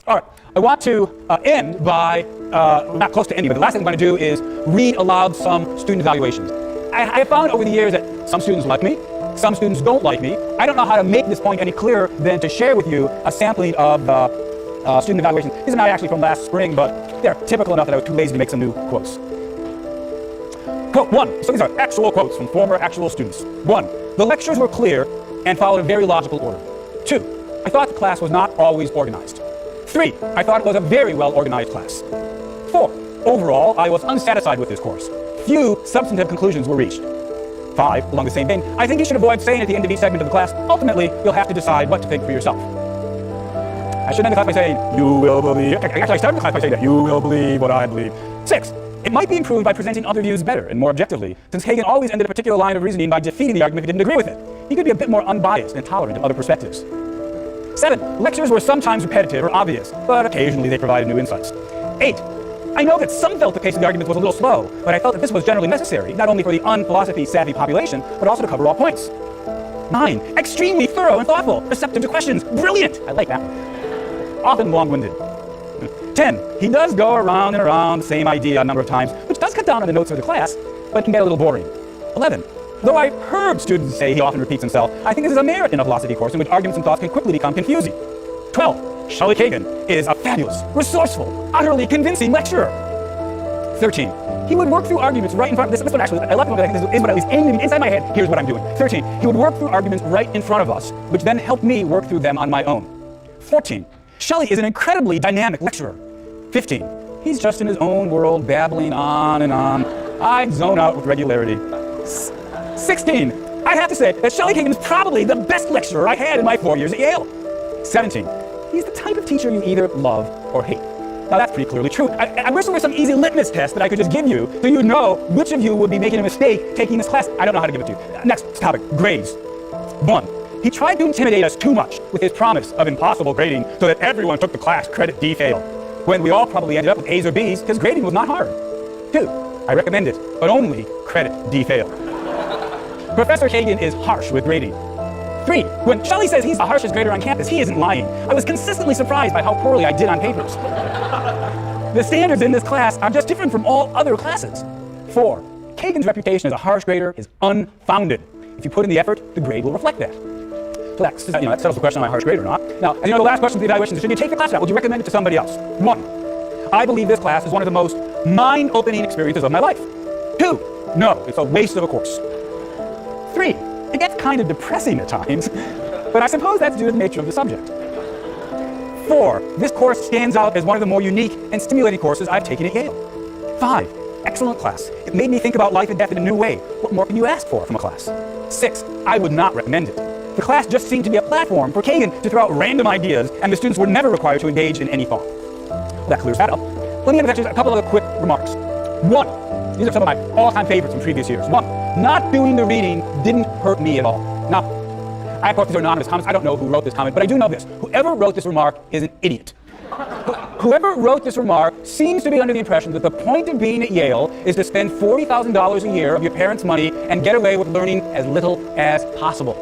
All right, I want to end by, not close to ending, but the last thing I'm going to do is read aloud some student evaluations. I have found over the years that some students like me, some students don't like me. I don't know how to make this point any clearer than to share with you a sampling of student evaluations. These are not actually from last spring, but they're typical enough that I was too lazy to make some new quotes. Quote 1. So these are actual quotes from former actual students. 1. The lectures were clear and followed a very logical order. 2. I thought the class was not always organized. 3. I thought it was a very well organized class. 4. Overall, I was unsatisfied with this course. Few substantive conclusions were reached. 5. Along the same vein, I think you should avoid saying at the end of each segment of the class, ultimately, you'll have to decide what to think for yourself. I should end the class by saying, you will believe. Actually, I started the class by saying that, you will believe what I believe. 6. It might be improved by presenting other views better and more objectively, since Hegel always ended a particular line of reasoning by defeating the argument if he didn't agree with it. He could be a bit more unbiased and tolerant of other perspectives. 7. Lectures were sometimes repetitive or obvious, but occasionally they provided new insights. 8. I know that some felt the pace of the argument was a little slow, but I felt that this was generally necessary, not only for the unphilosophy-savvy population, but also to cover all points. 9. Extremely thorough and thoughtful, receptive to questions, brilliant! I like that one. Often long-winded. 10. He does go around and around the same idea a number of times, which does cut down on the notes of the class, but can get a little boring. 11. Though I've heard students say he often repeats himself, I think this is a merit in a philosophy course in which arguments and thoughts can quickly become confusing. 12. Shelley Kagan is a fabulous, resourceful, utterly convincing lecturer. 13. He would work through arguments right in front of this one actually, I left it because this is what at least aimed inside my head. Here's what I'm doing. 13. He would work through arguments right in front of us, which then helped me work through them on my own. 14. Shelley is an incredibly dynamic lecturer. 15. He's just in his own world, babbling on and on. I zone out with regularity. 16. I have to say that Shelley Kagan is probably the best lecturer I had in my 4 years at Yale. 17. He's the type of teacher you either love or hate. Now that's pretty clearly true. I wish there was some easy litmus test that I could just give you so you know which of you would be making a mistake taking this class. I don't know how to give it to you. Next topic, grades. 1. He tried to intimidate us too much with his promise of impossible grading so that everyone took the class credit D fail, when we all probably ended up with A's or B's because grading was not hard. 2. I recommend it, but only credit D fail. Professor Kagan is harsh with grading. 3. When Shelley says he's the harshest grader on campus, he isn't lying. I was consistently surprised by how poorly I did on papers. The standards in this class are just different from all other classes. 4. Kagan's reputation as a harsh grader is unfounded. If you put in the effort, the grade will reflect that. So that settles the question on my harsh grade or not. Now, as you know, the last question of the evaluation is, should you take the class or not? Would you recommend it to somebody else? 1. I believe this class is one of the most mind-opening experiences of my life. 2. No, it's a waste of a course. 3. It gets kind of depressing at times, but I suppose that's due to the nature of the subject. 4. This course stands out as one of the more unique and stimulating courses I've taken at Yale. 5. Excellent class. It made me think about life and death in a new way. What more can you ask for from a class? 6. I would not recommend it. The class just seemed to be a platform for Kagan to throw out random ideas, and the students were never required to engage in any thought. Well, that clears that up. Let me have just a couple of quick remarks. 1. These are some of my all-time favorites from previous years. 1. Not doing the reading didn't hurt me at all. Now, I of course these are anonymous comments. I don't know who wrote this comment, but I do know this. Whoever wrote this remark is an idiot. Whoever wrote this remark seems to be under the impression that the point of being at Yale is to spend $40,000 a year of your parents' money and get away with learning as little as possible.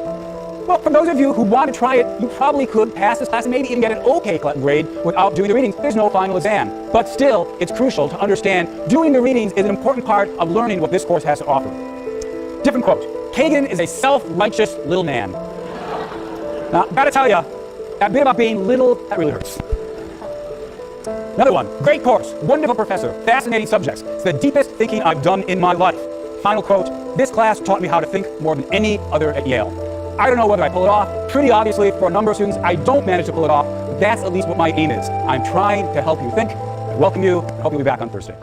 Well, for those of you who want to try it, you probably could pass this class and maybe even get an okay grade without doing the readings. There's no final exam. But still, it's crucial to understand doing the readings is an important part of learning what this course has to offer. Different quote. Kagan is a self-righteous little man. Now, I've got to tell you, that bit about being little, that really hurts. Another one. Great course. Wonderful professor. Fascinating subjects. It's the deepest thinking I've done in my life. Final quote. This class taught me how to think more than any other at Yale. I don't know whether I pull it off. Pretty obviously, for a number of students, I don't manage to pull it off. But that's at least what my aim is. I'm trying to help you think. I welcome you. I hope you'll be back on Thursday.